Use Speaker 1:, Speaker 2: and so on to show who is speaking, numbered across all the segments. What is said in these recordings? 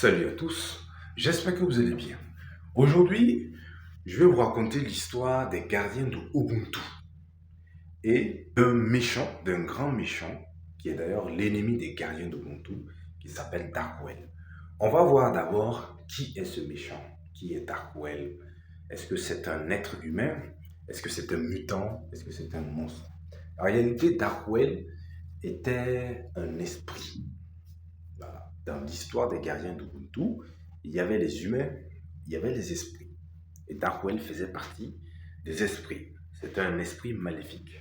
Speaker 1: Salut à tous, j'espère que vous allez bien. Aujourd'hui, je vais vous raconter l'histoire des gardiens de Ubuntu et d'un méchant, d'un grand méchant, qui est d'ailleurs l'ennemi des gardiens d'Ubuntu, qui s'appelle Darkwell. On va voir d'abord qui est ce méchant, qui est Darkwell. Est-ce que c'est un être humain? Est-ce que c'est un mutant? Est-ce que c'est un monstre? En réalité, Darkwell était un esprit. Voilà. Dans l'histoire des gardiens d'Ubuntu, il y avait les humains, il y avait les esprits. Et Darwell faisait partie des esprits. C'était un esprit maléfique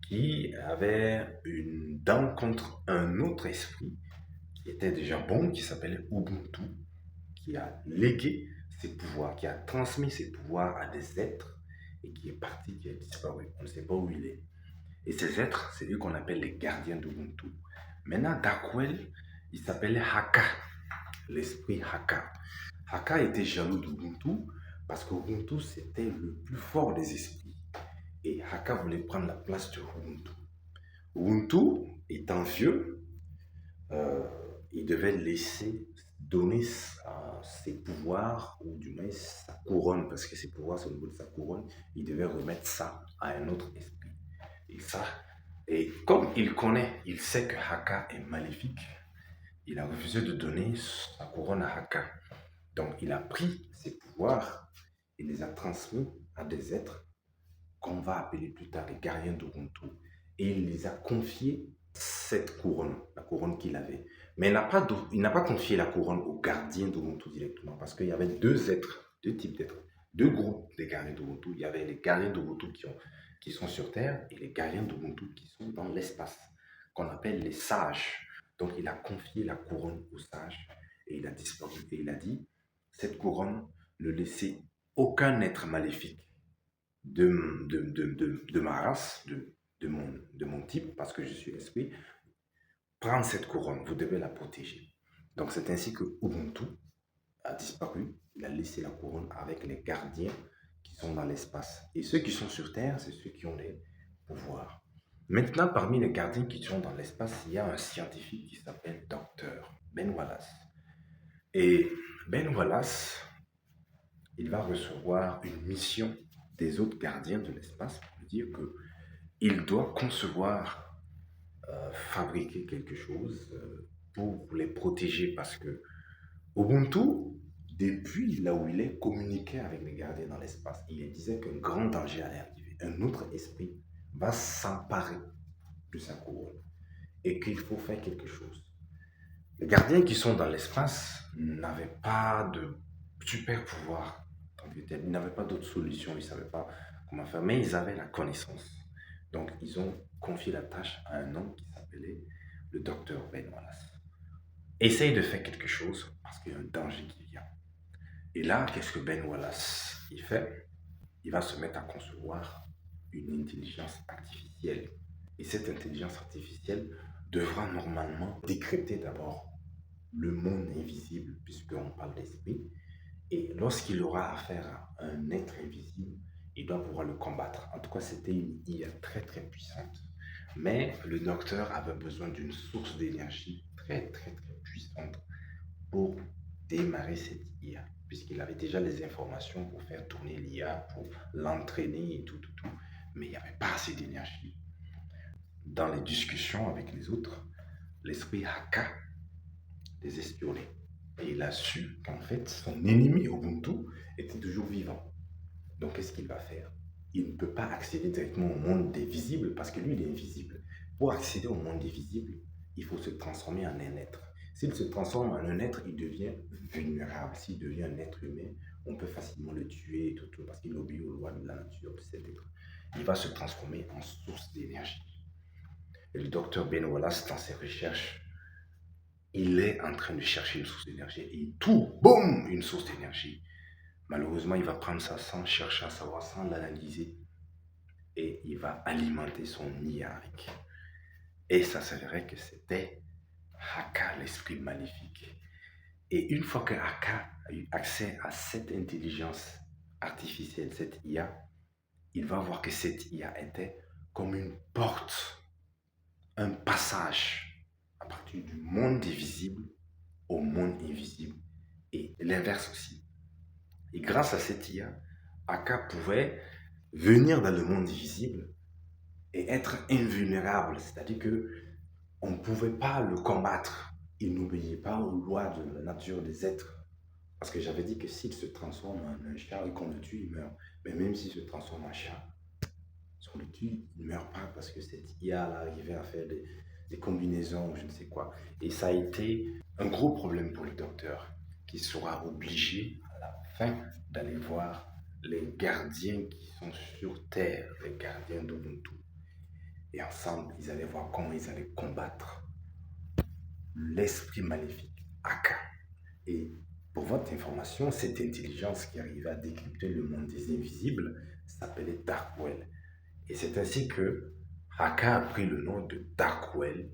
Speaker 1: qui avait une dent contre un autre esprit qui était déjà bon, qui s'appelait Ubuntu, qui a légué ses pouvoirs, qui a transmis ses pouvoirs à des êtres et qui est parti, qui a disparu. On ne sait pas où il est. Et ces êtres, c'est eux qu'on appelle les gardiens d'Ubuntu. Maintenant, Darkwell, il s'appelait Haka, l'esprit Haka. Haka était jaloux d'Ubuntu parce qu'Ubuntu c'était le plus fort des esprits. Et Haka voulait prendre la place de Ubuntu. Ubuntu étant vieux, euh, il devait laisser donner ses pouvoirs, ou du moins sa couronne, parce que ses pouvoirs c'est au niveau de sa couronne, il devait remettre ça à un autre esprit. Et ça, et comme il connaît, il sait que Haka est maléfique, il a refusé de donner sa couronne à Haka. Donc il a pris ses pouvoirs et les a transmis à des êtres qu'on va appeler plus tard les gardiens d'Ubuntu. Et il les a confiés cette couronne, la couronne qu'il avait. Mais il n'a pas confié la couronne aux gardiens d'Ubuntu directement parce qu'il y avait deux êtres, deux types d'êtres, deux groupes des gardiens d'Ubuntu. Il y avait les gardiens d'Ubuntu qui sont sur Terre et les gardiens d'Ubuntu qui sont dans l'espace, qu'on appelle les sages. Donc il a confié la couronne aux sages et il a disparu. Et il a dit, cette couronne, ne laissez aucun être maléfique de ma race, de mon type, parce que je suis esprit, prendre cette couronne, vous devez la protéger. Donc c'est ainsi que Ubuntu a disparu, il a laissé la couronne avec les gardiens qui sont dans l'espace. Et ceux qui sont sur Terre, c'est ceux qui ont les pouvoirs. Maintenant, parmi les gardiens qui sont dans l'espace, il y a un scientifique qui s'appelle Dr. Ben Wallace. Et Ben Wallace, il va recevoir une mission des autres gardiens de l'espace pour dire qu'il doit concevoir, fabriquer quelque chose pour les protéger parce que Ubuntu, depuis là où il est, communiquait avec les gardiens dans l'espace. Il disait qu'un grand danger allait arriver. Un autre esprit va s'emparer de sa couronne et qu'il faut faire quelque chose. Les gardiens qui sont dans l'espace n'avaient pas de super pouvoir. Ils n'avaient pas d'autre solution, ils ne savaient pas comment faire, mais ils avaient la connaissance. Donc, ils ont confié la tâche à un homme qui s'appelait le docteur Ben Wallace. Essaye de faire quelque chose parce qu'il y a un danger qui vient. Et là, qu'est-ce que Ben Wallace il fait? Il va se mettre à concevoir une intelligence artificielle. Et cette intelligence artificielle devra normalement décrypter d'abord le monde invisible, puisqu'on parle d'esprit. Et lorsqu'il aura affaire à un être invisible, il doit pouvoir le combattre. En tout cas, c'était une IA très très puissante. Mais le docteur avait besoin d'une source d'énergie très très très puissante pour démarrer cette IA, puisqu'il avait déjà les informations pour faire tourner l'IA, pour l'entraîner et tout, tout, tout. Mais il n'y avait pas assez d'énergie. Dans les discussions avec les autres, l'esprit Haka les espionner. Et il a su qu'en fait, son ennemi Ubuntu était toujours vivant. Donc, qu'est-ce qu'il va faire? Il ne peut pas accéder directement au monde des visibles parce que lui, il est invisible. Pour accéder au monde des visibles, il faut se transformer en un être. S'il se transforme en un être, il devient vulnérable. S'il devient un être humain, on peut facilement le tuer et tout, tout parce qu'il obéit aux lois de la nature de cet être. Il va se transformer en source d'énergie. Et le docteur Ben Wallace, dans ses recherches, il est en train de chercher une source d'énergie et tout, boum, une source d'énergie. Malheureusement, il va prendre ça sans chercher à savoir, sans l'analyser et il va alimenter son IA avec. Et ça s'avérait que c'était Haka, l'esprit maléfique. Et une fois que Haka a eu accès à cette intelligence artificielle, cette IA, il va voir que cette IA était comme une porte, un passage à partir du monde des visibles au monde invisible et l'inverse aussi. Et grâce à cette IA, Aka pouvait venir dans le monde visible et être invulnérable, c'est-à-dire que on ne pouvait pas le combattre. Il n'obéissait pas aux lois de la nature des êtres. Parce que j'avais dit que s'il se transforme en un chat et qu'on le tue, il meurt. Mais même s'il se transforme en chat, si on le tue, il ne meurt pas parce que cette IA arrivait à faire des combinaisons ou je ne sais quoi. Et ça a été un gros problème pour le docteur, qui sera obligé à la fin d'aller voir les gardiens qui sont sur Terre, les gardiens d'Ubuntu. Et ensemble, ils allaient voir comment ils allaient combattre l'esprit maléfique, Aka. Et pour votre information, cette intelligence qui arrivait à décrypter le monde des invisibles s'appelait Darkwell. Et c'est ainsi que Aka a pris le nom de Darkwell.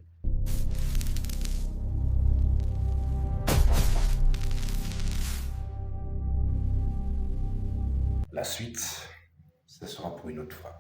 Speaker 1: La suite, ce sera pour une autre fois.